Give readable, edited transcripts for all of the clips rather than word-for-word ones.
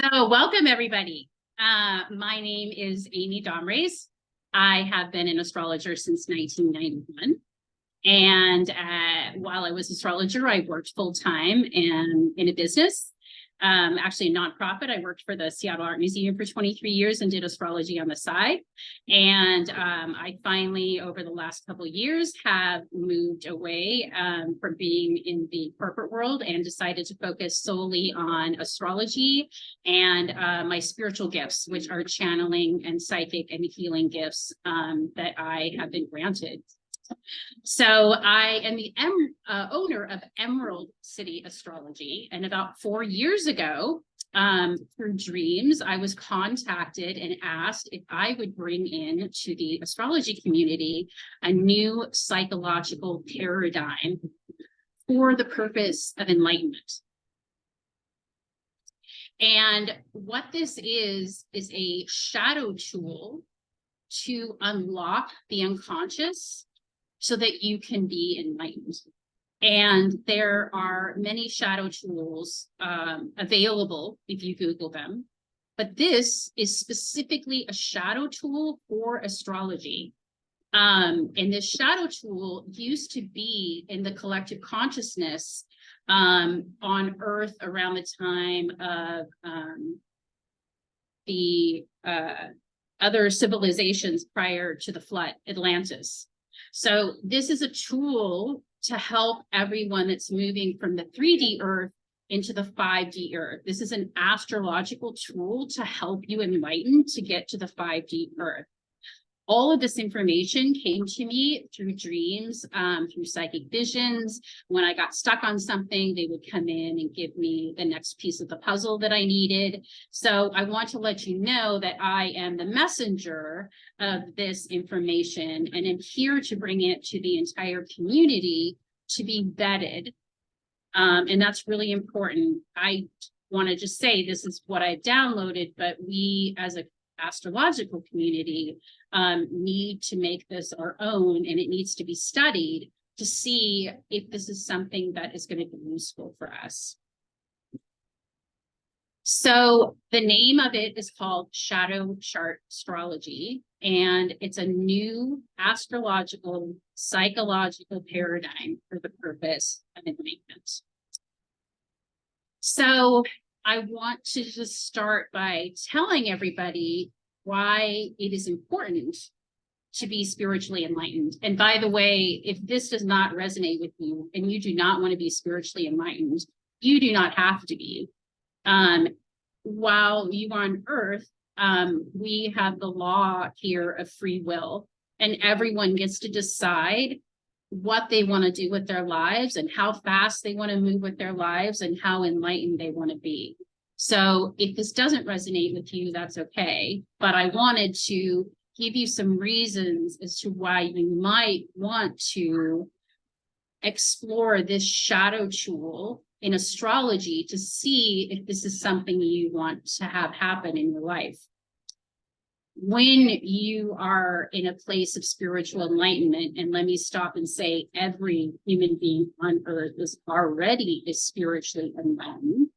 So welcome everybody. My name is Amy Domres. I have been an astrologer since 1991. And while I was an astrologer, I worked full-time and in a business, actually a nonprofit. I worked for the Seattle Art Museum for 23 years and did astrology on the side. And I finally, over the last couple of years, have moved away from being in the corporate world and decided to focus solely on astrology and my spiritual gifts, which are channeling and psychic and healing gifts that I have been granted. So I am the owner of Emerald City Astrology. And about 4 years ago, through dreams, I was contacted and asked if I would bring in to the astrology community a new psychological paradigm for the purpose of enlightenment. And what this is a shadow tool to unlock the unconscious so that you can be enlightened. And there are many shadow tools available if you Google them, but this is specifically a shadow tool for astrology. And this shadow tool used to be in the collective consciousness on Earth around the time of the other civilizations prior to the flood, Atlantis. So this is a tool to help everyone that's moving from the 3D Earth into the 5D Earth. This is an astrological tool to help you enlighten to get to the 5D Earth. All of this information came to me through dreams, through psychic visions. When I got stuck on something, they would come in and give me the next piece of the puzzle that I needed. So I want to let you know that I am the messenger of this information and am here to bring it to the entire community to be vetted. And that's really important. I want to just say this is what I downloaded, but we as a astrological community need to make this our own, and it needs to be studied to see if this is something that is going to be useful for us. So the name of it is called Shadow Chart Astrology, and it's a new astrological, psychological paradigm for the purpose of enlightenment. So I want to just start by telling everybody why it is important to be spiritually enlightened. And by the way, if this does not resonate with you and you do not want to be spiritually enlightened, you do not have to be. While you are on Earth, we have the law here of free will, and everyone gets to decide what they want to do with their lives and how fast they want to move with their lives and how enlightened they want to be. So if this doesn't resonate with you, that's okay. But I wanted to give you some reasons as to why you might want to explore this shadow tool in astrology to see if this is something you want to have happen in your life. When you are in a place of spiritual enlightenment, and let me stop and say every human being on Earth is already spiritually enlightened.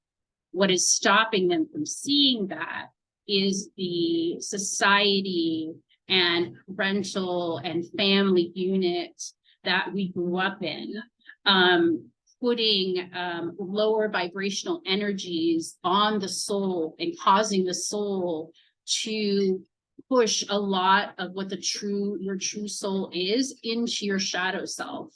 What is stopping them from seeing that is the society and parental and family unit that we grew up in, putting lower vibrational energies on the soul and causing the soul to push a lot of what your true soul is into your shadow self.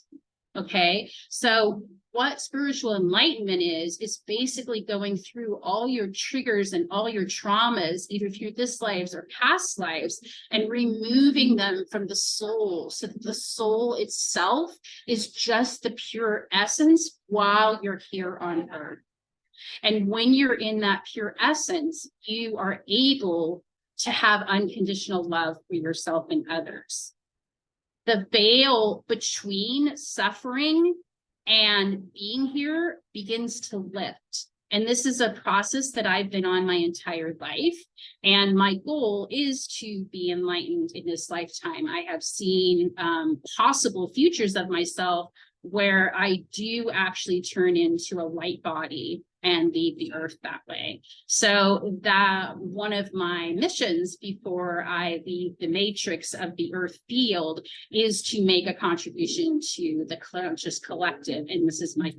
Okay, so what spiritual enlightenment is basically going through all your triggers and all your traumas, either through this lives or past lives, and removing them from the soul so that the soul itself is just the pure essence while you're here on Earth. And when you're in that pure essence, you are able to have unconditional love for yourself and others. The veil between suffering and being here begins to lift. And this is a process that I've been on my entire life. And my goal is to be enlightened in this lifetime. I have seen possible futures of myself where I do actually turn into a light body and leave the earth that way. So that one of my missions before I leave the matrix of the earth field is to make a contribution to the conscious collective. And this is my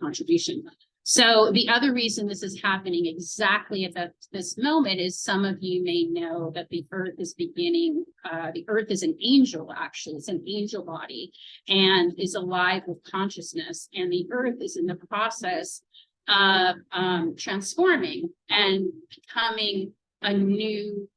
contribution. So the other reason this is happening exactly at this moment is some of you may know that the earth is the earth is an angel, actually. It's an angel body and is alive with consciousness. And the earth is in the process of transforming and becoming a new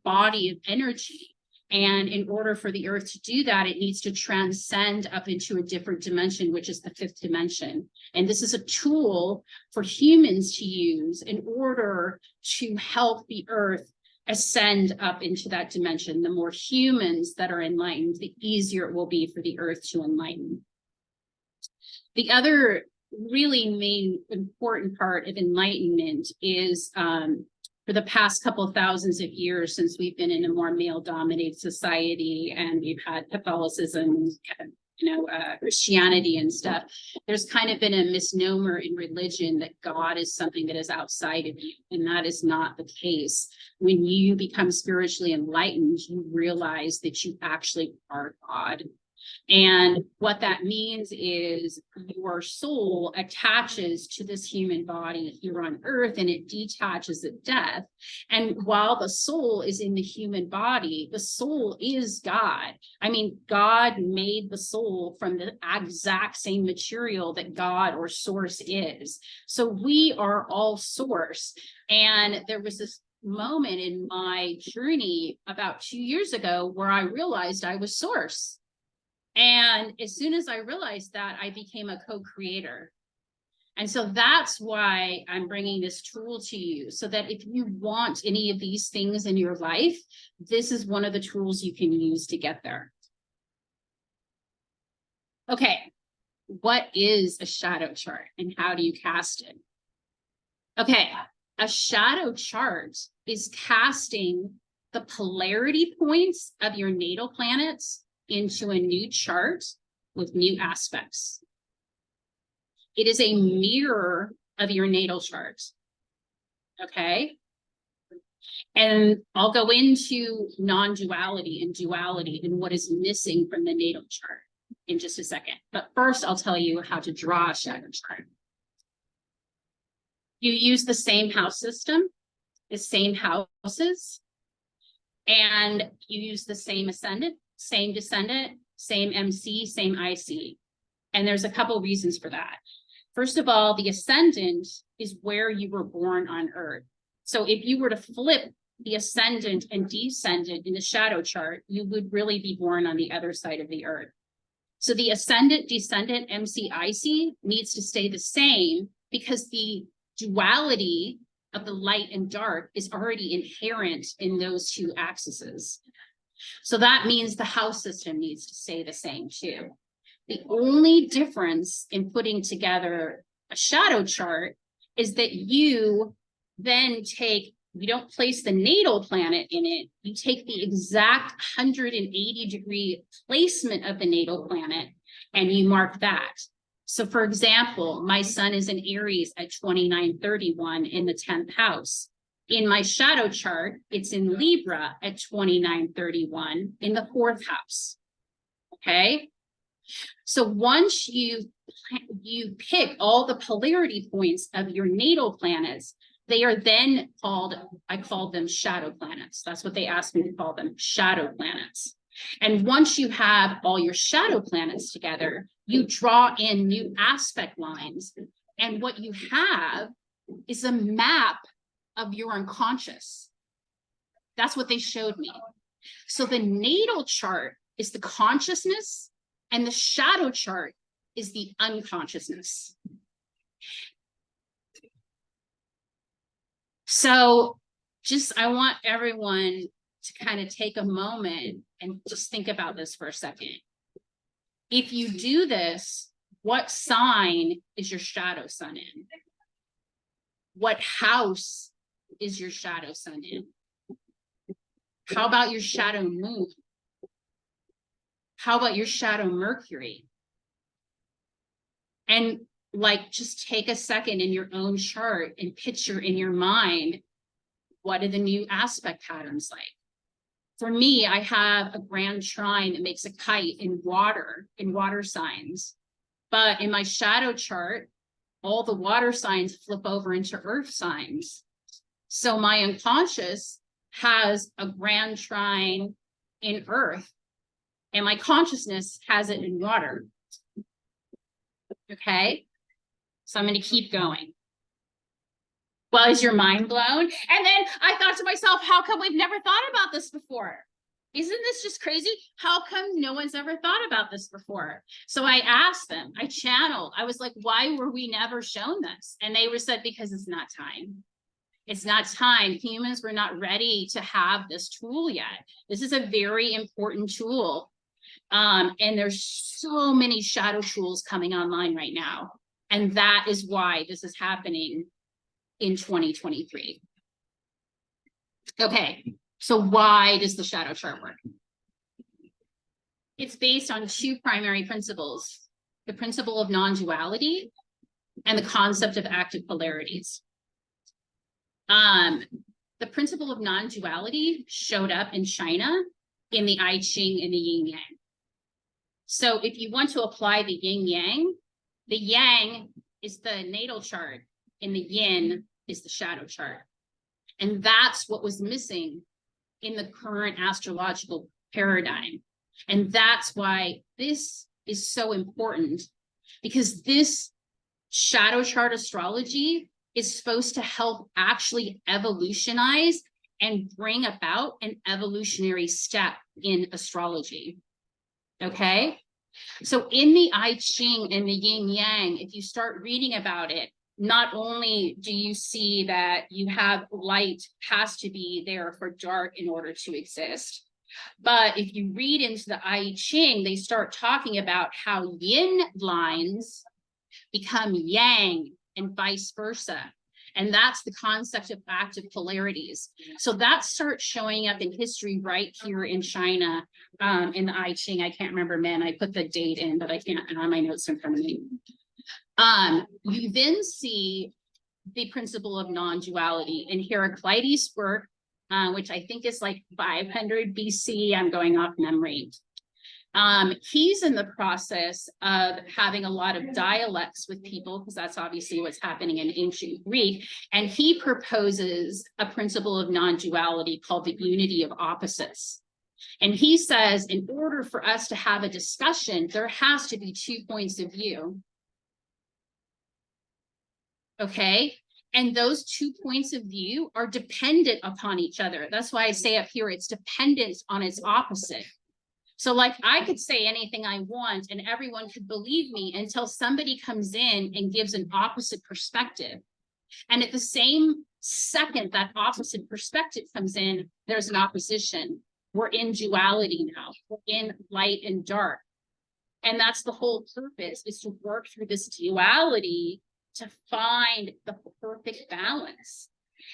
body of energy. And in order for the earth to do that, it needs to transcend up into a different dimension, which is the fifth dimension. And this is a tool for humans to use in order to help the earth ascend up into that dimension. The more humans that are enlightened, the easier it will be for the earth to enlighten. The other really main important part of enlightenment is for the past couple of thousands of years, since we've been in a more male-dominated society and we've had Catholicism, Christianity and stuff, there's kind of been a misnomer in religion that God is something that is outside of you, and that is not the case. When you become spiritually enlightened, you realize that you actually are God. And what that means is your soul attaches to this human body here on earth, and it detaches at death. And while the soul is in the human body, the soul is God. I mean, God made the soul from the exact same material that God or source is. So we are all source. And there was this moment in my journey about 2 years ago where I realized I was source. And as soon as I realized that, I became a co-creator. And so that's why I'm bringing this tool to you, so that if you want any of these things in your life, this is one of the tools you can use to get there. Okay, what is a shadow chart and how do you cast it? Okay, a shadow chart is casting the polarity points of your natal planets into a new chart with new aspects. It is a mirror of your natal chart. Okay. And I'll go into non-duality and duality and what is missing from the natal chart in just a second. But first, I'll tell you how to draw a shadow chart. You use the same house system, the same houses, and you use the same ascendant, same descendant, same MC, same IC. And there's a couple reasons for that. First of all, the ascendant is where you were born on Earth. So if you were to flip the ascendant and descendant in the shadow chart, you would really be born on the other side of the Earth. So the ascendant, descendant, MC, IC needs to stay the same because the duality of the light and dark is already inherent in those two axes. So that means the house system needs to stay the same too. The only difference in putting together a shadow chart is that you then you don't place the natal planet in it, you take the exact 180-degree placement of the natal planet and you mark that. So for example, my sun is in Aries at 2931 in the 10th house. In my shadow chart, it's in Libra at 2931 in the 4th house. Okay. So once you pick all the polarity points of your natal planets, they are then called, I call them shadow planets. That's what they asked me to call them, shadow planets. And once you have all your shadow planets together, you draw in new aspect lines. And what you have is a map of your unconscious. That's what they showed me. So the natal chart is the consciousness and the shadow chart is the unconsciousness. So I want everyone to kind of take a moment and just think about this for a second. If you do this, what sign is your shadow sun in? What house is your shadow sun in? How about your shadow moon? How about your shadow Mercury? And like, just take a second in your own chart and picture in your mind, what are the new aspect patterns like? For me, I have a grand trine that makes a kite in water signs. But in my shadow chart, all the water signs flip over into earth signs. So my unconscious has a grand trine in earth, and my consciousness has it in water. Okay, so I'm going to keep going. Well, is your mind blown? And then I thought to myself, how come we've never thought about this before? Isn't this just crazy? How come no one's ever thought about this before? So I asked them, I channeled, I was like, why were we never shown this? And they were said, because it's not time. It's not time. Humans were not ready to have this tool yet. This is a very important tool. And there's so many shadow tools coming online right now. And that is why this is happening in 2023. Okay, so why does the shadow chart work? It's based on two primary principles: the principle of non-duality and the concept of active polarities. The principle of non-duality showed up in China in the I Ching and the yin yang. So if you want to apply the yin yang, the yang is the natal chart and the yin is the shadow chart. And that's what was missing in the current astrological paradigm. And that's why this is so important, because this shadow chart astrology is supposed to help actually evolutionize and bring about an evolutionary step in astrology. Okay? So in the I Ching and the yin yang, if you start reading about it, not only do you see that you have light has to be there for dark in order to exist, but if you read into the I Ching, they start talking about how yin lines become yang and vice versa. And that's the concept of active polarities. So that starts showing up in history right here in China, in the I Ching. I can't remember, man, I put the date in, but I can't have my notes in front of me. You then see the principle of non-duality in Heraclitus' work, which I think is like 500 BC. I'm going off memory. He's in the process of having a lot of dialects with people, because that's obviously what's happening in ancient Greek. And he proposes a principle of non-duality called the unity of opposites. And he says, in order for us to have a discussion, there has to be 2 points of view. Okay, and those 2 points of view are dependent upon each other. That's why I say up here, it's dependent on its opposite. So like I could say anything I want and everyone could believe me until somebody comes in and gives an opposite perspective. And at the same second that opposite perspective comes in, there's an opposition. We're in duality now. We're in light and dark. And that's the whole purpose, is to work through this duality to find the perfect balance.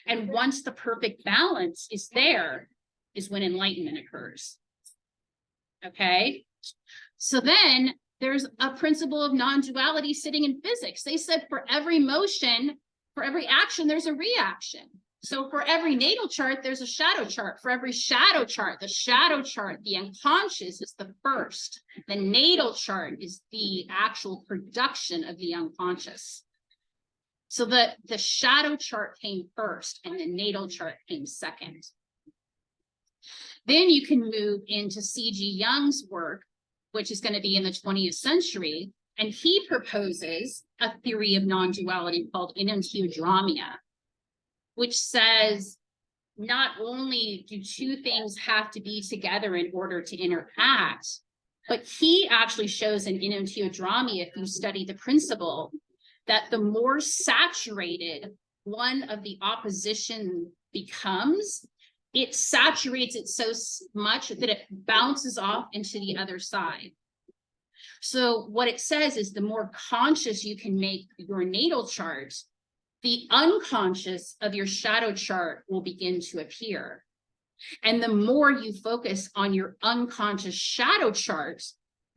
And once the perfect balance is there, is when enlightenment occurs. Okay, so then there's a principle of non-duality sitting in physics. They said for every motion, for every action, there's a reaction. So for every natal chart, there's a shadow chart. For every shadow chart, the shadow chart, the unconscious is the first. The natal chart is the actual production of the unconscious. So the shadow chart came first and the natal chart came second. Then you can move into C.G. Jung's work, which is going to be in the 20th century. And he proposes a theory of non-duality called enantiodromia, which says not only do two things have to be together in order to interact, but he actually shows in enantiodromia, if you study the principle, that the more saturated one of the opposition becomes, it saturates it so much that it bounces off into the other side. So what it says is the more conscious you can make your natal chart, the unconscious of your shadow chart will begin to appear. And the more you focus on your unconscious shadow chart,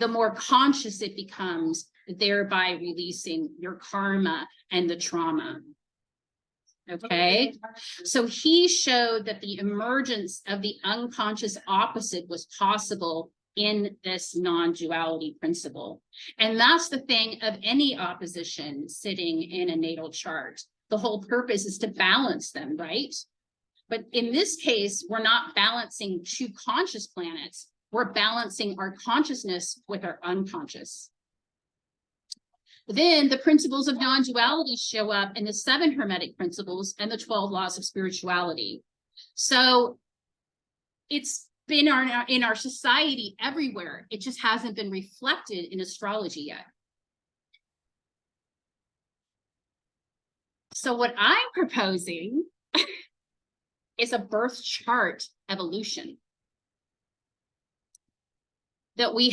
the more conscious it becomes thereby releasing your karma and the trauma. Okay, so he showed that the emergence of the unconscious opposite was possible in this non-duality principle. And that's the thing of any opposition sitting in a natal chart. The whole purpose is to balance them, right? But in this case, we're not balancing two conscious planets. We're balancing our consciousness with our unconscious. Then the principles of non-duality show up in the 7 Hermetic principles and the 12 laws of spirituality. So it's been in our society everywhere. It just hasn't been reflected in astrology yet. So what I'm proposing is a birth chart evolution. That we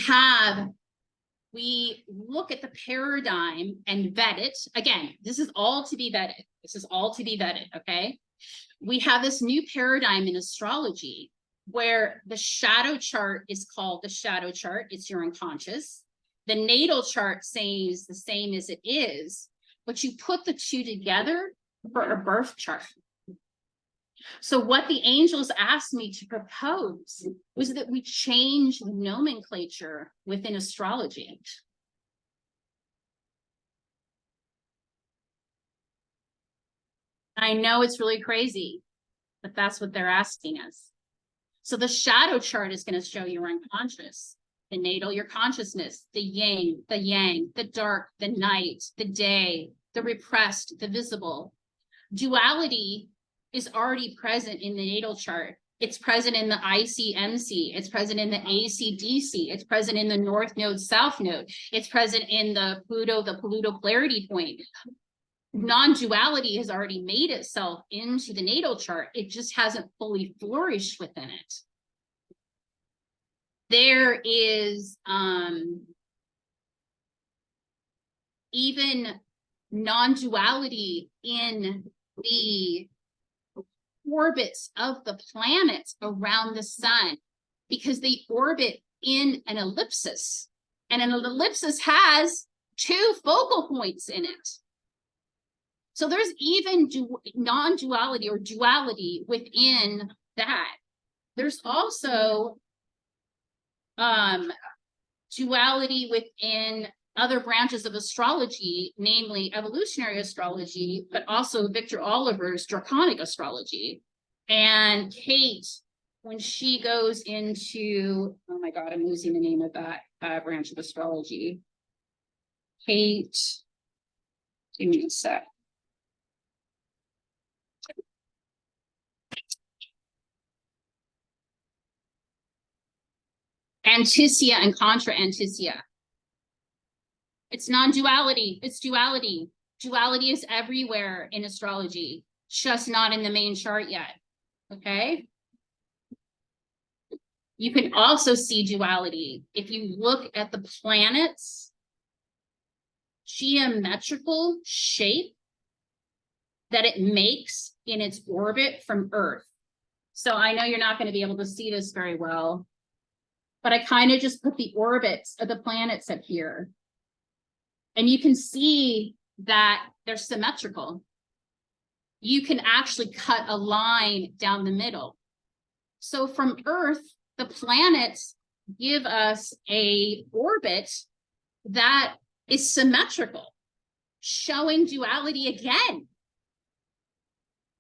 look at the paradigm and vet it. Again, this is all to be vetted. This is all to be vetted, okay? We have this new paradigm in astrology where the shadow chart is called the shadow chart. It's your unconscious. The natal chart says the same as it is, but you put the two together for a birth chart. So what the angels asked me to propose was that we change the nomenclature within astrology. I know it's really crazy, but that's what they're asking us. So the shadow chart is going to show your unconscious, the natal, your consciousness, the yang, the dark, the night, the day, the repressed, the visible. Duality is already present in the natal chart. It's present in the ICMC. It's present in the ACDC. It's present in the North Node, South Node. It's present in the Pluto polarity point. Non-duality has already made itself into the natal chart. It just hasn't fully flourished within it. There is even non-duality in the orbits of the planets around the sun, because they orbit in an ellipsis, and an ellipsis has 2 focal points in it. So there's even non-duality or duality within that. There's also duality within other branches of astrology, namely evolutionary astrology, but also Victor Oliver's draconic astrology. And Kate, when she goes into, oh my God, I'm losing the name of that branch of astrology. Kate, give me a sec. Anticia and contra Anticia. It's non-duality, it's duality. Duality is everywhere in astrology, just not in the main chart yet, okay? You can also see duality if you look at the planets' geometrical shape that it makes in its orbit from Earth. So I know you're not going to be able to see this very well, but I kind of just put the orbits of the planets up here. And you can see that they're symmetrical. You can actually cut a line down the middle. So from Earth, the planets give us an orbit that is symmetrical, showing duality again.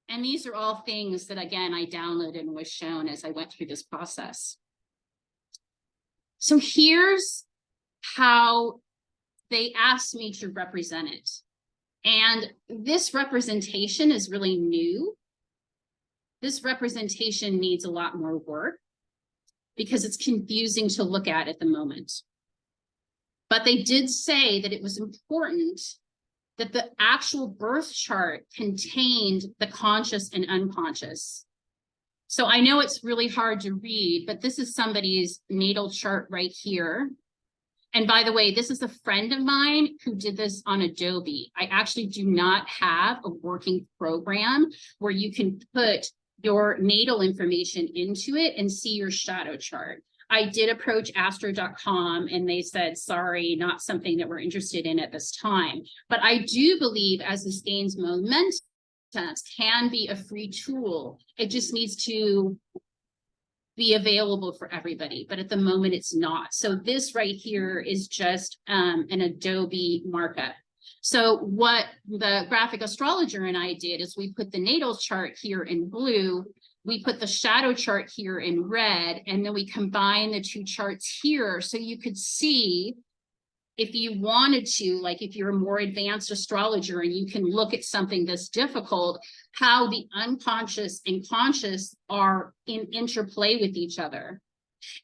And these are all things that, again, I downloaded and was shown as I went through this process. So here's how they asked me to represent it. And this representation is really new. This representation needs a lot more work because it's confusing to look at the moment. But they did say that it was important that the actual birth chart contained the conscious and unconscious. So I know it's really hard to read, but this is somebody's natal chart right here. And by the way, this is a friend of mine who did this on Adobe. I actually do not have a working program where you can put your natal information into it and see your shadow chart. I did approach astro.com and they said, sorry, not something that we're interested in at this time. But I do believe as this gains momentum, can be a free tool. It just needs to be available for everybody, but at the moment it's not. So this right here is just an Adobe markup. So what the graphic astrologer and I did is we put the natal chart here in blue, we put the shadow chart here in red, and then we combine the two charts here so you could see, if you wanted to, like if you're a more advanced astrologer and you can look at something that's difficult, how the unconscious and conscious are in interplay with each other.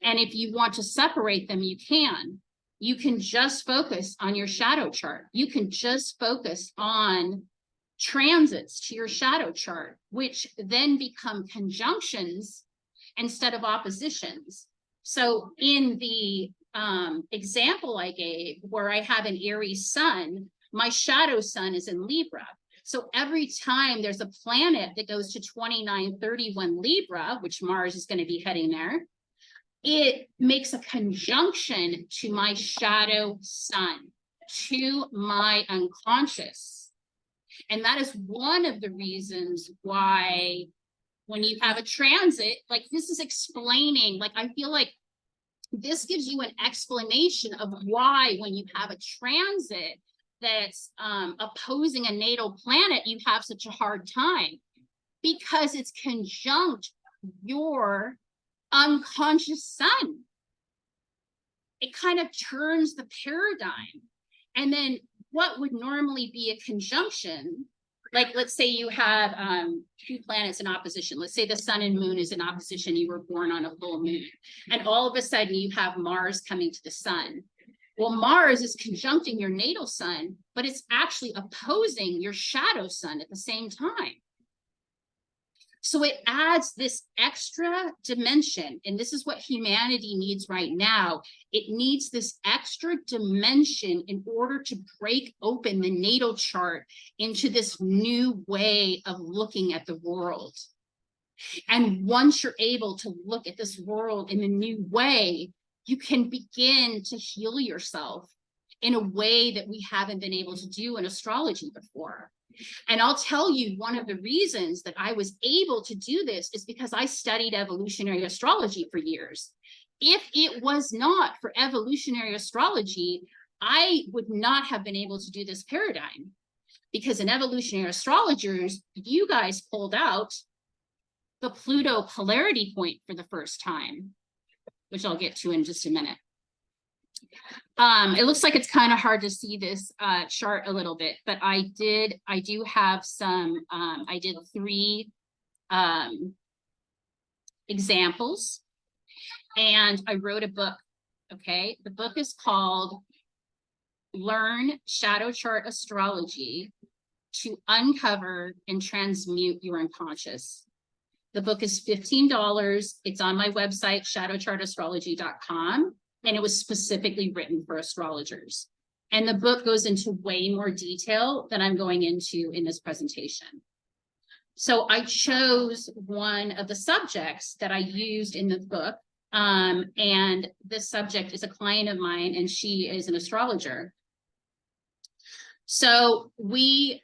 And if you want to separate them, you can. You can just focus on your shadow chart. You can just focus on transits to your shadow chart, which then become conjunctions instead of oppositions. So in the example I gave, where I have an Aries sun, my shadow sun is in Libra. So every time there's a planet that goes to 2931 Libra, which Mars is going to be heading there, it makes a conjunction to my shadow sun, to my unconscious. And that is one of the reasons why when you have a transit, like this is explaining, like I feel like this gives you an explanation of why when you have a transit that's opposing a natal planet, you have such a hard time, because it's conjunct your unconscious sun. It kind of turns the paradigm. And then what would normally be a conjunction, like let's say you have two planets in opposition. Let's say the sun and moon is in opposition. You were born on a full moon. And all of a sudden you have Mars coming to the sun. Well, Mars is conjuncting your natal sun, but it's actually opposing your shadow sun at the same time. So it adds this extra dimension, and this is what humanity needs right now. It needs this extra dimension in order to break open the natal chart into this new way of looking at the world. And once you're able to look at this world in a new way, you can begin to heal yourself in a way that we haven't been able to do in astrology before. And I'll tell you, one of the reasons that I was able to do this is because I studied evolutionary astrology for years. If it was not for evolutionary astrology, I would not have been able to do this paradigm. Because in evolutionary astrologers, you guys pulled out the Pluto polarity point for the first time, which I'll get to in just a minute. It looks like it's kind of hard to see this chart a little bit, but I do have some, I did 3 examples, and I wrote a book, okay? The book is called Learn Shadow Chart Astrology to Uncover and Transmute Your Unconscious. The book is $15. It's on my website, shadowchartastrology.com. And it was specifically written for astrologers. And the book goes into way more detail than I'm going into in this presentation. So I chose one of the subjects that I used in the book. And this subject is a client of mine, and she is an astrologer. So we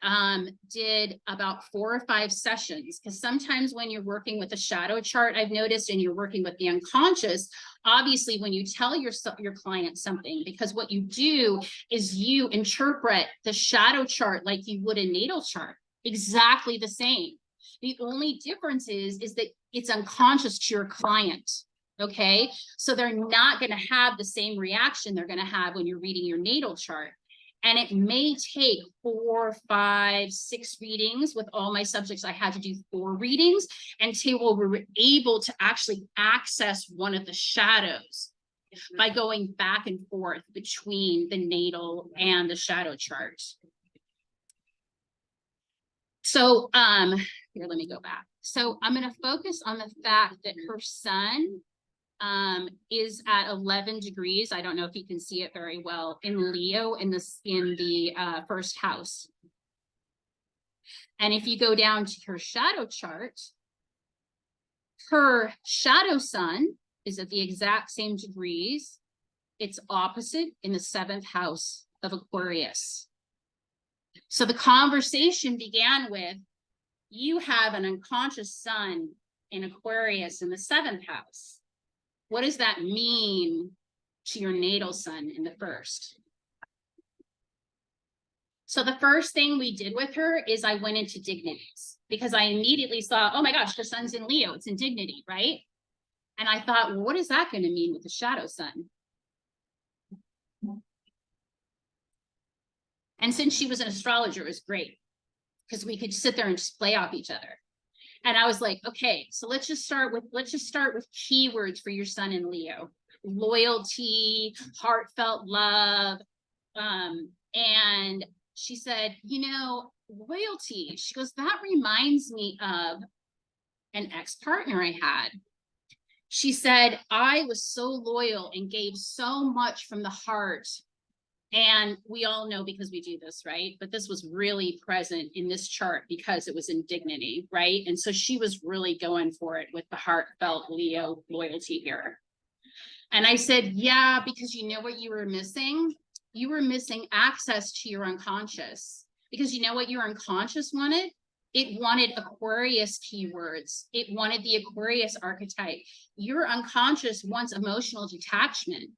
did about 4 or 5 sessions, because sometimes when you're working with a shadow chart, I've noticed, and you're working with the unconscious, obviously when you tell your client something, because what you do is you interpret the shadow chart like you would a natal chart, exactly the same. The only difference is that it's unconscious to your client. Okay, so they're not going to have the same reaction they're going to have when you're reading your natal chart. And it may take 4, 5, 6 readings. With all my subjects, I had to do 4 readings until we were able to actually access one of the shadows by going back and forth between the natal and the shadow chart. So here, let me go back. So I'm going to focus on the fact that her sun is at 11 degrees. I don't know if you can see it very well, in Leo in the first house. And if you go down to her shadow chart, her shadow sun is at the exact same degrees. It's opposite in the 7th house of Aquarius. So the conversation began with, you have an unconscious sun in Aquarius in the 7th house. What does that mean to your natal sun in the 1st? So the first thing we did with her is I went into dignities, because I immediately saw, oh my gosh, her sun's in Leo, it's in dignity, right? And I thought, well, what is that going to mean with the shadow sun? And since she was an astrologer, it was great, because we could sit there and just play off each other. And I was like, okay, so let's just start with keywords for your sun in Leo: loyalty, heartfelt love. And she said, loyalty. She goes, that reminds me of an ex-partner I had. She said, I was so loyal and gave so much from the heart. And we all know, because we do this, right? But this was really present in this chart because it was in dignity, right? And so she was really going for it with the heartfelt Leo loyalty here. And I said, yeah, because you know what you were missing? You were missing access to your unconscious. Because you know what your unconscious wanted? It wanted Aquarius keywords. It wanted the Aquarius archetype. Your unconscious wants emotional detachment.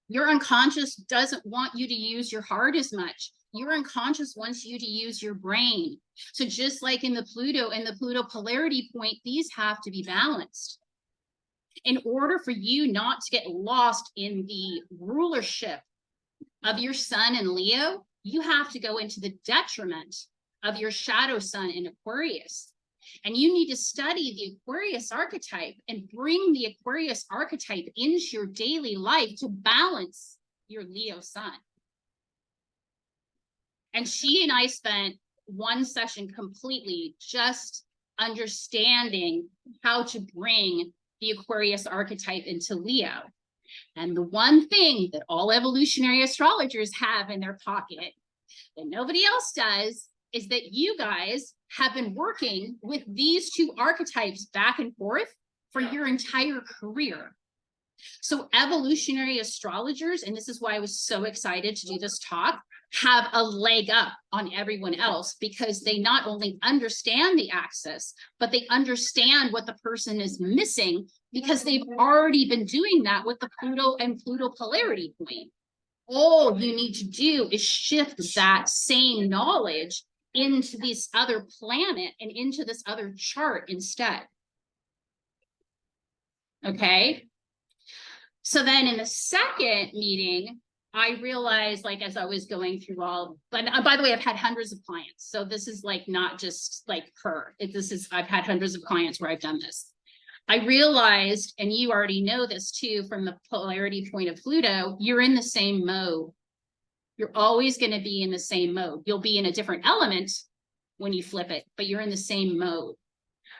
Your unconscious doesn't want you to use your heart as much. Your unconscious wants you to use your brain. So just like in the Pluto and the Pluto polarity point, these have to be balanced. In order for you not to get lost in the rulership of your sun in Leo, you have to go into the detriment of your shadow sun in Aquarius. And you need to study the Aquarius archetype and bring the Aquarius archetype into your daily life to balance your Leo sun. And she and I spent one session completely just understanding how to bring the Aquarius archetype into Leo. And the one thing that all evolutionary astrologers have in their pocket that nobody else does is that you guys have been working with these two archetypes back and forth for your entire career. So evolutionary astrologers, and this is why I was so excited to do this talk, have a leg up on everyone else, because they not only understand the axis, but they understand what the person is missing, because they've already been doing that with the Pluto and Pluto polarity point. All you need to do is shift that same knowledge into this other planet and into this other chart instead. Okay. So then in the second meeting, I realized, like, as I was going through all, but by the way, I've had hundreds of clients. So this is like not just like her. I've had hundreds of clients where I've done this. I realized, and you already know this too, from the polarity point of Pluto, you're in the same mode. You're always going to be in the same mode. You'll be in a different element when you flip it, but you're in the same mode.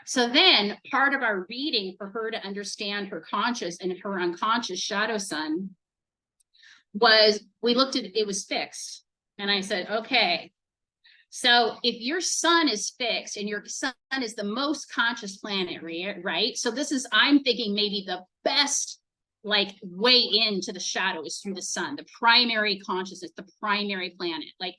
So then part of our reading for her to understand her conscious and her unconscious shadow sun was, we looked at it was fixed. And I said, okay, so if your sun is fixed and your sun is the most conscious planet, right? So I'm thinking maybe the best like way into the shadow is through the sun, the primary consciousness, the primary planet. Like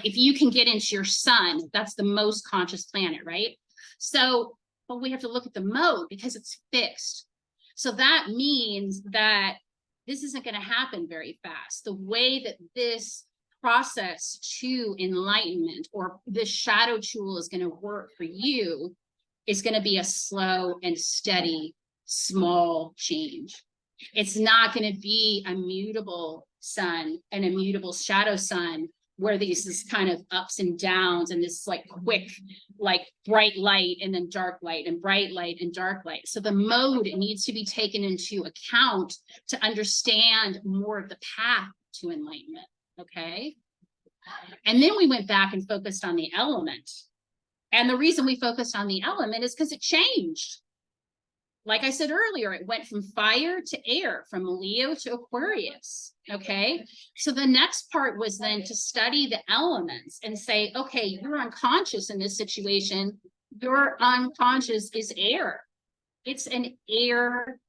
if you can get into your sun, that's the most conscious planet, right? So, but we have to look at the mode because it's fixed. So that means that this isn't going to happen very fast. The way that this process to enlightenment or this shadow tool is going to work for you is going to be a slow and steady, small change. It's not going to be a mutable sun and a mutable shadow sun where this kind of ups and downs and this like quick, like bright light and then dark light and bright light and dark light. So the mode needs to be taken into account to understand more of the path to enlightenment. Okay. And then we went back and focused on the element. And the reason we focused on the element is because it changed. Like I said earlier, it went from fire to air, from Leo to Aquarius. Okay. So the next part was then to study the elements and say, okay, you're unconscious in this situation. Your unconscious is air. It's an air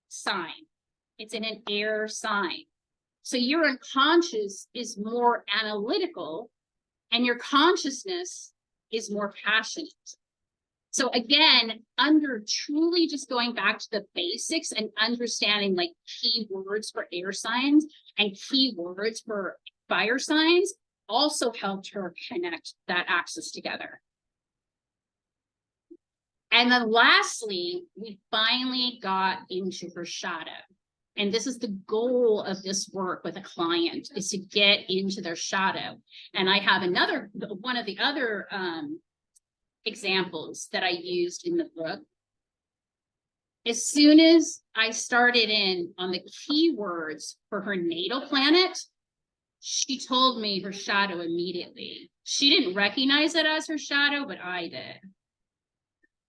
sign. It's in an air sign. So your unconscious is more analytical and your consciousness is more passionate. So again, under truly just going back to the basics and understanding like key words for air signs and key words for fire signs also helped her connect that axis together. And then lastly, we finally got into her shadow. And this is the goal of this work with a client, is to get into their shadow. And I have one of the other examples that I used in the book. As soon as I started in on the keywords for her natal planet, she told me her shadow immediately. She didn't recognize it as her shadow, but I did.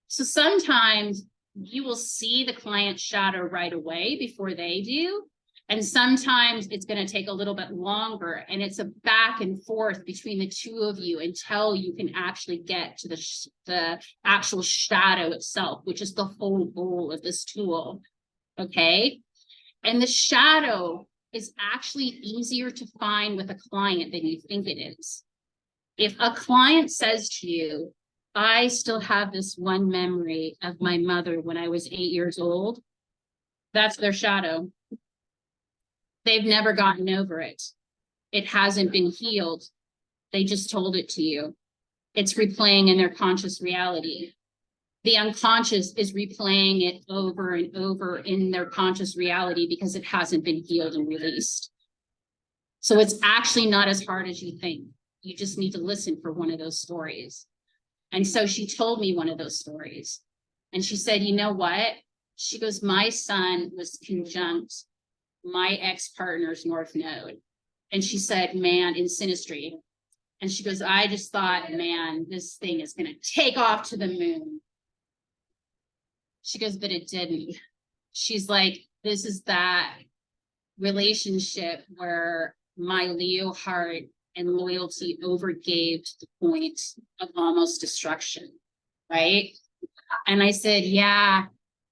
So sometimes you will see the client's shadow right away before they do. And sometimes it's going to take a little bit longer. And it's a back and forth between the two of you until you can actually get to the actual shadow itself, which is the whole goal of this tool. Okay. And the shadow is actually easier to find with a client than you think it is. If a client says to you, I still have this one memory of my mother when I was 8 years old, that's their shadow. They've never gotten over it. It hasn't been healed. They just told it to you. It's replaying in their conscious reality. The unconscious is replaying it over and over in their conscious reality because it hasn't been healed and released. So it's actually not as hard as you think. You just need to listen for one of those stories. And so she told me one of those stories. And she said, you know what? She goes, my son was conjunct my ex-partner's North Node. And she said, man, in synastry. And she goes, I just thought, man, this thing is going to take off to the moon. She goes, but it didn't. She's like, this is that relationship where my Leo heart and loyalty overgave to the point of almost destruction, right? And I said, yeah,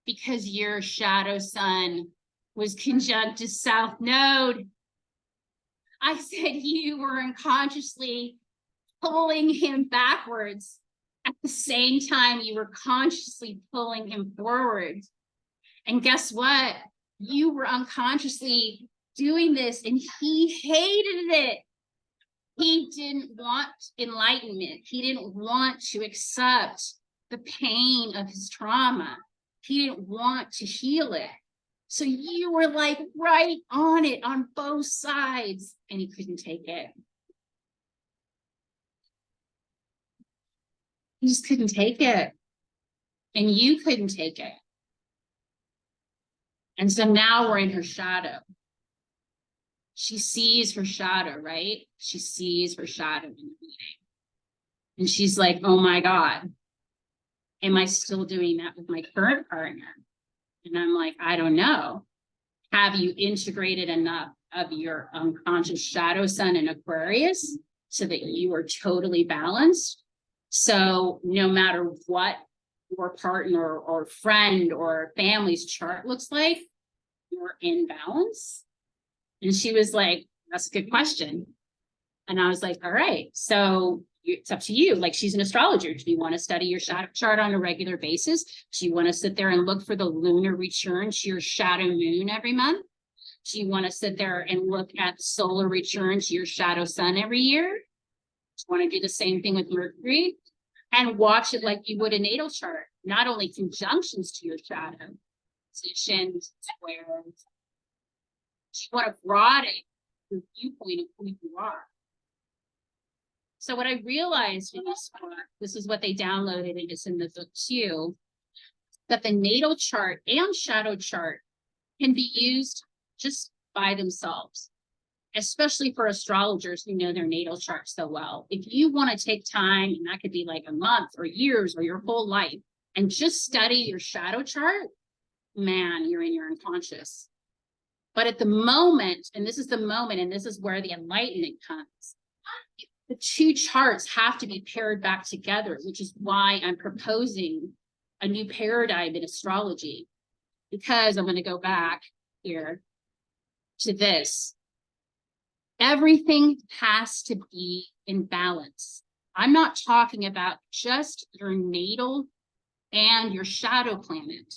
because your shadow sun was conjunct to South Node. I said, you were unconsciously pulling him backwards at the same time you were consciously pulling him forward. And guess what? You were unconsciously doing this and he hated it. He didn't want enlightenment. He didn't want to accept the pain of his trauma. He didn't want to heal it. So you were like right on it on both sides, and he couldn't take it. He just couldn't take it. And you couldn't take it. And so now we're in her shadow. She sees her shadow, right? She sees her shadow in the meeting. And she's like, oh my God, am I still doing that with my current partner? And I'm like, I don't know. Have you integrated enough of your unconscious shadow sun in Aquarius so that you are totally balanced? So no matter what your partner or friend or family's chart looks like, you're in balance? And she was like, that's a good question. And I was like, all right, so it's up to you. Like, she's an astrologer. Do you want to study your shadow chart on a regular basis? Do you want to sit there and look for the lunar return to your shadow moon every month? Do you want to sit there and look at the solar return to your shadow sun every year? Do you want to do the same thing with Mercury? And watch it like you would a natal chart, not only conjunctions to your shadow, positions, squares. You want to broaden your viewpoint of who you are. So what I realized in this work, this is what they downloaded, and it's in the book too, that the natal chart and shadow chart can be used just by themselves, especially for astrologers who know their natal chart so well. If you want to take time, and that could be like a month or years or your whole life, and just study your shadow chart, man, you're in your unconscious. But at the moment, and this is the moment, and this is where the enlightenment comes, the two charts have to be paired back together, which is why I'm proposing a new paradigm in astrology, because I'm going to go back here to this. Everything has to be in balance. I'm not talking about just your natal and your shadow planet.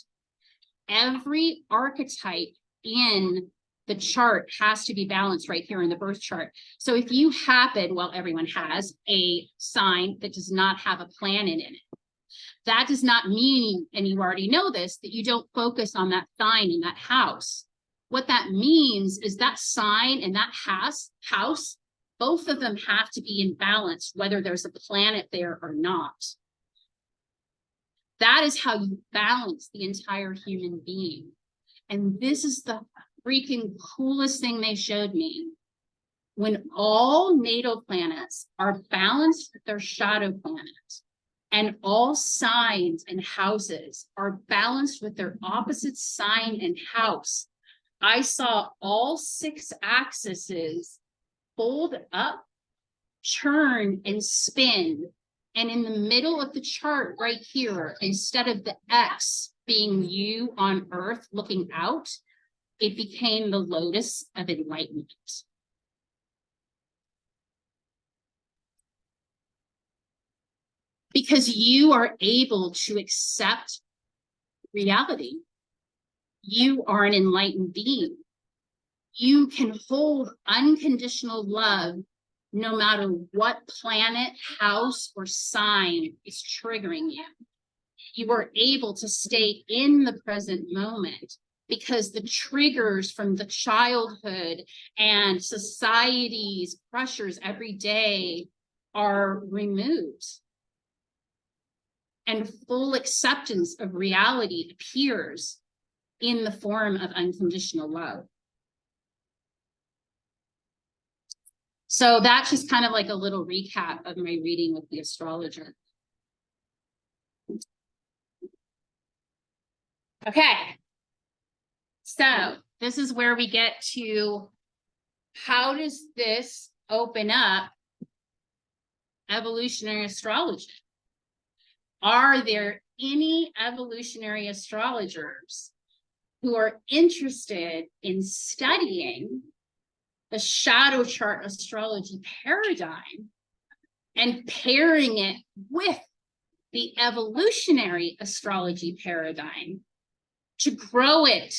Every archetype in the chart has to be balanced right here in the birth chart. So if you happen, well, everyone has a sign that does not have a planet in it, that does not mean, and you already know this, that you don't focus on that sign in that house. What that means is that sign and that house, both of them have to be in balance, whether there's a planet there or not. That is how you balance the entire human being. And this is the freaking coolest thing they showed me. When all natal planets are balanced with their shadow planets, and all signs and houses are balanced with their opposite sign and house, I saw all 6 axes fold up, turn, and spin. And in the middle of the chart right here, instead of the X being you on Earth looking out, it became the lotus of enlightenment. Because you are able to accept reality. You are an enlightened being. You can hold unconditional love no matter what planet, house, or sign is triggering you. You are able to stay in the present moment because the triggers from the childhood and society's pressures every day are removed. And full acceptance of reality appears in the form of unconditional love. So that's just kind of like a little recap of my reading with the astrologer. Okay. So this is where we get to, how does this open up evolutionary astrology? Are there any evolutionary astrologers who are interested in studying the Shadow Chart Astrology paradigm and pairing it with the evolutionary astrology paradigm to grow it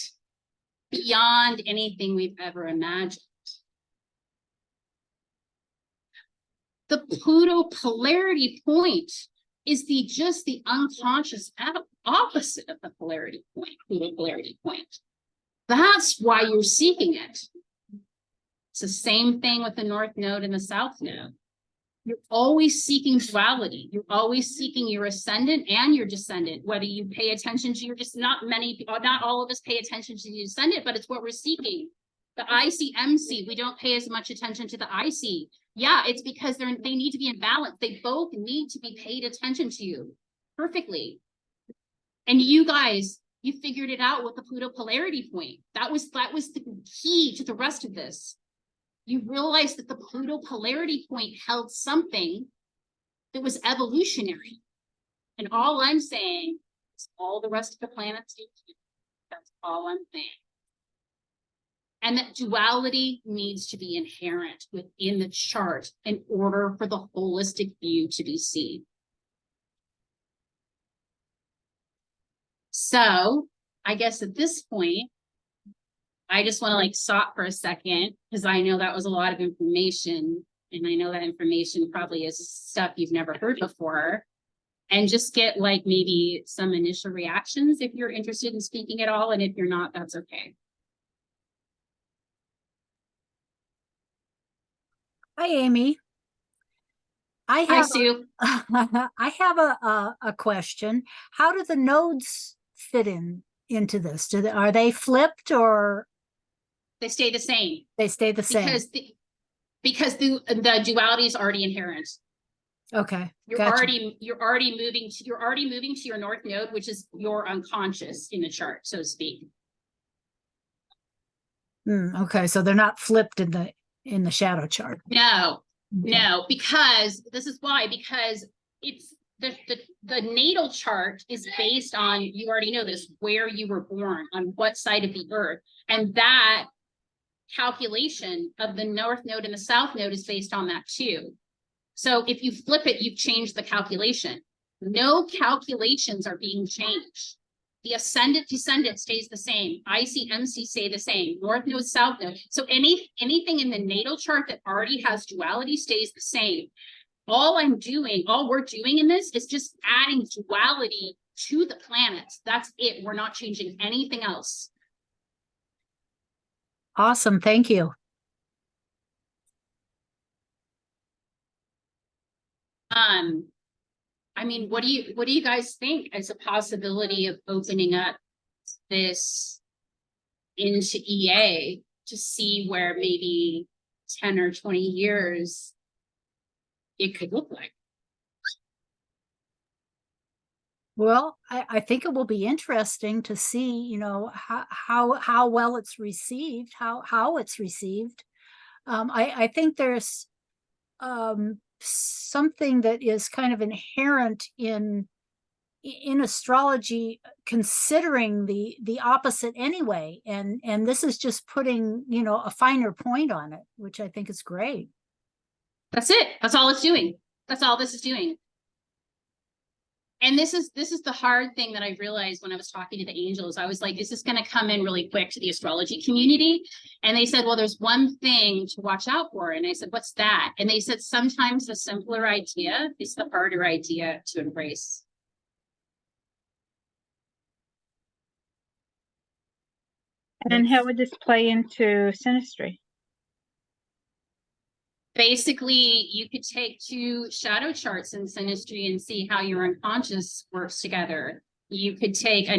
beyond anything we've ever imagined? The Pluto polarity point is just the unconscious opposite of the polarity point, Pluto polarity point. That's why you're seeking it. It's the same thing with the North Node and the South Node. You're always seeking duality. You're always seeking your ascendant and your descendant, whether you pay attention to not all of us pay attention to the descendant, but it's what we're seeking. The IC-MC, we don't pay as much attention to the IC. Yeah, it's because they need to be in balance. They both need to be paid attention to perfectly. And you guys, you figured it out with the Pluto polarity point. That was the key to the rest of this. You realized that the Pluto polarity point held something that was evolutionary. And all I'm saying is all the rest of the planets do too. That's all I'm saying. And that duality needs to be inherent within the chart in order for the holistic view to be seen. So I guess at this point, I just want to stop for a second, because I know that was a lot of information. And I know that information probably is stuff you've never heard before. And just get maybe some initial reactions if you're interested in speaking at all. And if you're not, that's okay. Hi, Amy. Hi, Sue. I have a question. How do the nodes fit into this? Are they flipped, or they stay the same? They stay the same because the duality is already inherent. Okay, you're gotcha. already moving to your North Node, which is your unconscious in the chart, so to speak. Okay, so they're not flipped in the shadow chart. No, okay. No, because this is why, because the natal chart is based on, you already know this, where you were born, on what side of the earth. And that calculation of the north node and the south node is based on that too. So if you flip it, you've changed the calculation. No calculations are being changed. The ascendant descendant stays the same. IC, MC stay the same. North node, south node. So anything in the natal chart that already has duality stays the same. All we're doing in this is just adding duality to the planets. That's it. We're not changing anything else. Awesome. Thank you. I mean, what do you guys think as a possibility of opening up this into EA to see where maybe 10 or 20 years it could look like? Well, I think it will be interesting to see, you know, how well it's received, how it's received. I think there's something that is kind of inherent in astrology, considering the opposite anyway, and this is just putting, you know, a finer point on it, which I think is great. That's it. That's all it's doing. That's all this is doing. And this is the hard thing that I realized when I was talking to the angels. I was like, is this going to come in really quick to the astrology community? And they said, well, there's one thing to watch out for. And I said, what's that? And they said, sometimes the simpler idea is the harder idea to embrace. And how would this play into synastry? Basically, you could take two shadow charts in synastry and see how your unconscious works together. You could take your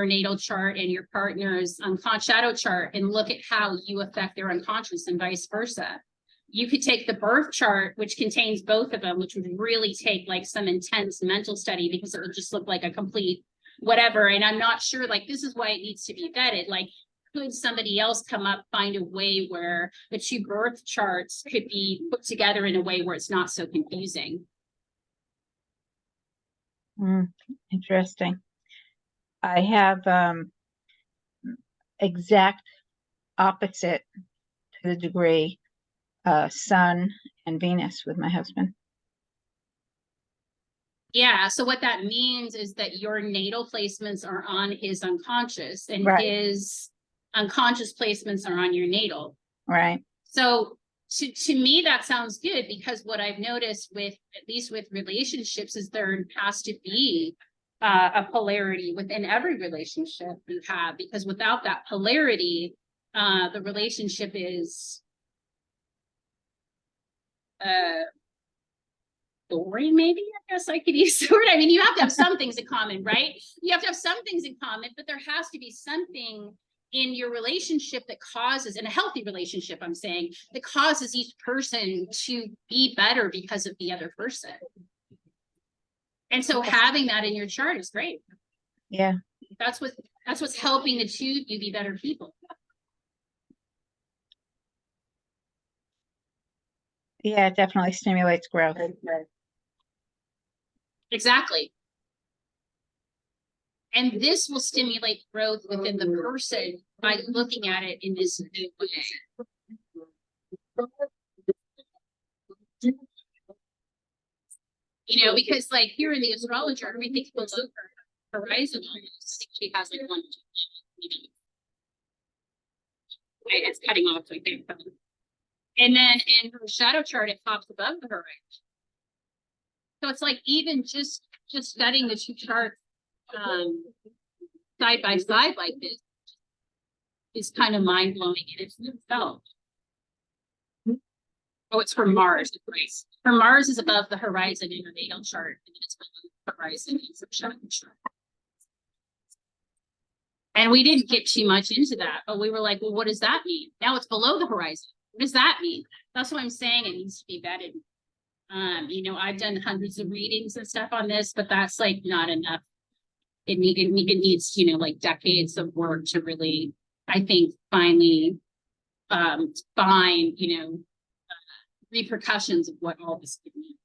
natal chart and your partner's shadow chart and look at how you affect their unconscious and vice versa. You could take the birth chart, which contains both of them, which would really take like some intense mental study, because it would just look like a complete whatever. And I'm not sure, like, this is why it needs to be vetted. Like, could somebody else find a way where the two birth charts could be put together in a way where it's not so confusing? Interesting. I have exact opposite to the degree Sun and Venus with my husband. Yeah, so what that means is that your natal placements are on his unconscious, and Right. his unconscious placements are on your natal. Right. So to me, that sounds good, because what I've noticed at least with relationships, is there has to be a polarity within every relationship you have, because without that polarity, the relationship is boring, maybe, I guess I could use the word. I mean, you have to have some things in common, right? You have to have some things in common, but there has to be something in your relationship that causes, in a healthy relationship, I'm saying, that causes each person to be better because of the other person. And so having that in your chart is great. Yeah. That's what's helping the two of you be better people. Yeah, it definitely stimulates growth. Exactly. And this will stimulate growth within the person by looking at it in this new way. You know, because like here in the astrologer, everything's below her horizon. I think she has like one, it's cutting off like that. And then in her shadow chart, it pops above the horizon. So it's like, even just studying the two charts side by side like this is kind of mind blowing in itself. Oh, it's for Mars, right? For Mars is above the horizon in her natal chart, and it's below the horizon in her shadow chart. And we didn't get too much into that, but we were like, well, what does that mean? Now it's below the horizon. What does that mean? That's what I'm saying. It needs to be vetted. You know, I've done hundreds of readings and stuff on this, but that's like not enough. It needs, you know, like decades of work to really, I think, finally find, you know, repercussions of what all this could mean.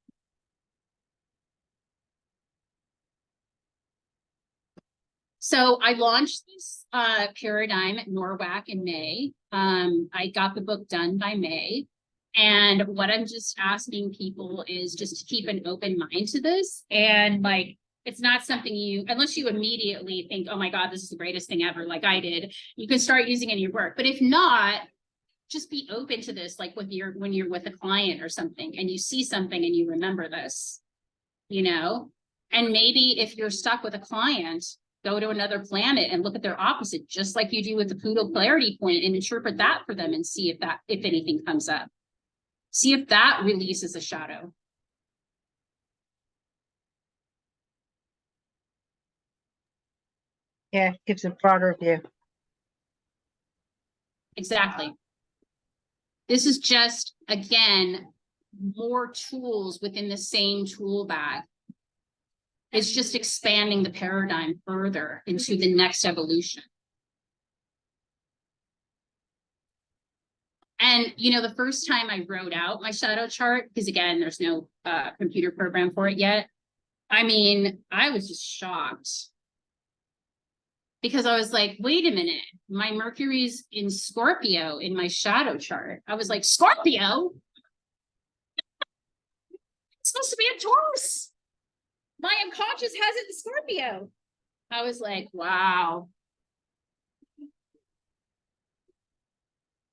So I launched this paradigm at NORWAC in May. I got the book done by May. And what I'm just asking people is just to keep an open mind to this. And like, it's not something you, unless you immediately think, oh my God, this is the greatest thing ever, like I did, you can start using it in your work. But if not, just be open to this, like when you're with a client or something and you see something and you remember this, you know, and maybe if you're stuck with a client, go to another planet and look at their opposite, just like you do with the Pluto polarity point, and interpret that for them and see if anything comes up. See if that releases a shadow. Yeah, it gives a broader view. Exactly. This is just, again, more tools within the same tool bag. It's just expanding the paradigm further into the next evolution. And, you know, the first time I wrote out my shadow chart, because again, there's no computer program for it yet. I mean, I was just shocked. Because I was like, wait a minute, my Mercury's in Scorpio in my shadow chart. I was like, Scorpio? It's supposed to be a Taurus. My unconscious has it in Scorpio. I was like, wow.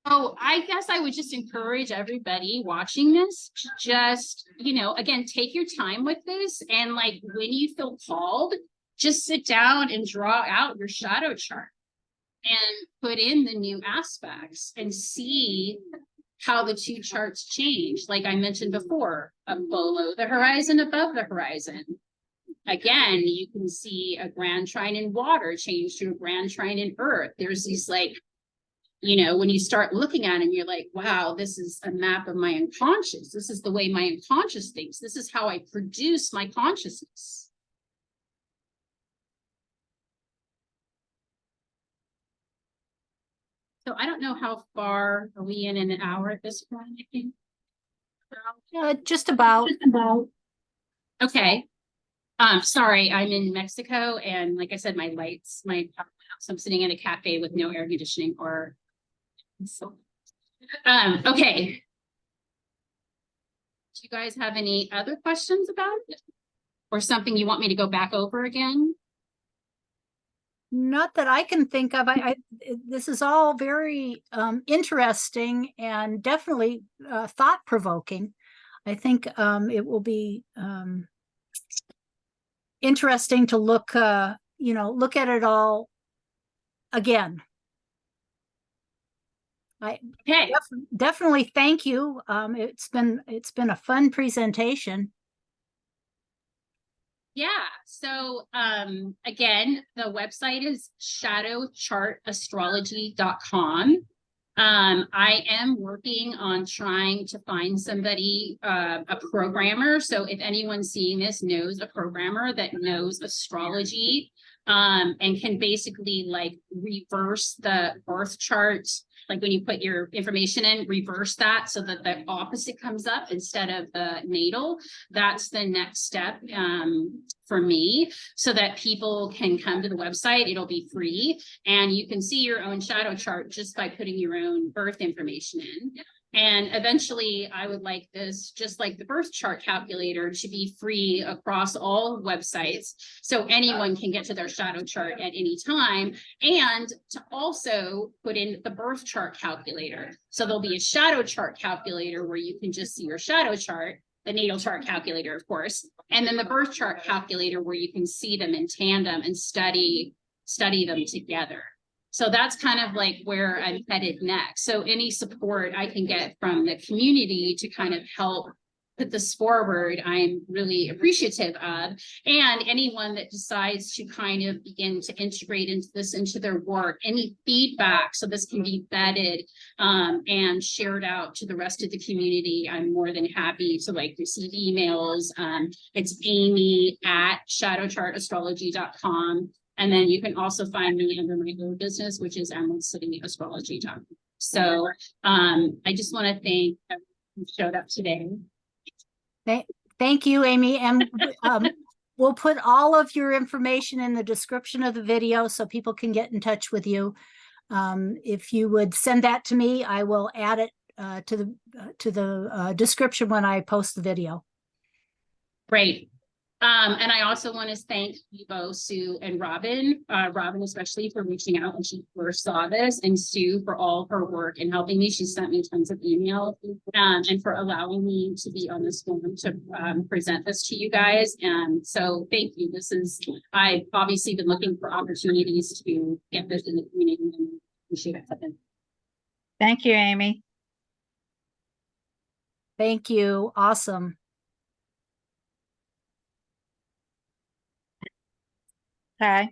Oh, I guess I would just encourage everybody watching this to just, you know, again, take your time with this. And like when you feel called, just sit down and draw out your shadow chart and put in the new aspects and see how the two charts change. Like I mentioned before, below the horizon, above the horizon. Again, you can see a grand trine in water change to a grand trine in earth. There's these like, you know, when you start looking at it, you're like, wow, this is a map of my unconscious. This is the way my unconscious thinks. This is how I produce my consciousness. So I don't know how far are we in an hour at this point, I think. Just about. Okay. Sorry, I'm in Mexico, and like I said, my lights, so I'm sitting in a cafe with no air conditioning or so. Okay. Do you guys have any other questions about it? Or something you want me to go back over again? Not that I can think of. This is all very interesting and definitely thought-provoking. I think it will be interesting to look, you know, look at it all again. Okay. Definitely thank you. It's been a fun presentation. Yeah. So again, the website is shadowchartastrology.com. I am working on trying to find somebody, a programmer. So if anyone seeing this knows a programmer that knows astrology, and can basically like reverse the birth chart, like when you put your information in, reverse that so that the opposite comes up instead of the natal. That's the next step for me, so that people can come to the website. It'll be free, and you can see your own shadow chart just by putting your own birth information in. And eventually I would like this, just like the birth chart calculator, to be free across all websites. So anyone can get to their shadow chart at any time, and to also put in the birth chart calculator. So there'll be a shadow chart calculator where you can just see your shadow chart, the natal chart calculator, of course, and then the birth chart calculator where you can see them in tandem and study them together. So that's kind of like where I'm headed next. So any support I can get from the community to kind of help put this forward, I'm really appreciative of. And anyone that decides to kind of begin to integrate into their work, any feedback, so this can be vetted and shared out to the rest of the community, I'm more than happy to like receive emails. It's amy@shadowchartastrology.com. And then you can also find me under my own business, which is emeraldcityastrology.com. So I just want to thank everyone who showed up today. Thank you, Amy. And we'll put all of your information in the description of the video so people can get in touch with you. If you would send that to me, I will add it to the description when I post the video. Great. And I also want to thank Ebo, Sue, and Robin. Robin especially for reaching out when she first saw this, and Sue for all her work and helping me. She sent me tons of emails, and for allowing me to be on this forum to present this to you guys. And so thank you. I've obviously been looking for opportunities to get this in the community, and appreciate it. Thank you, Amy. Thank you. Awesome. Hi.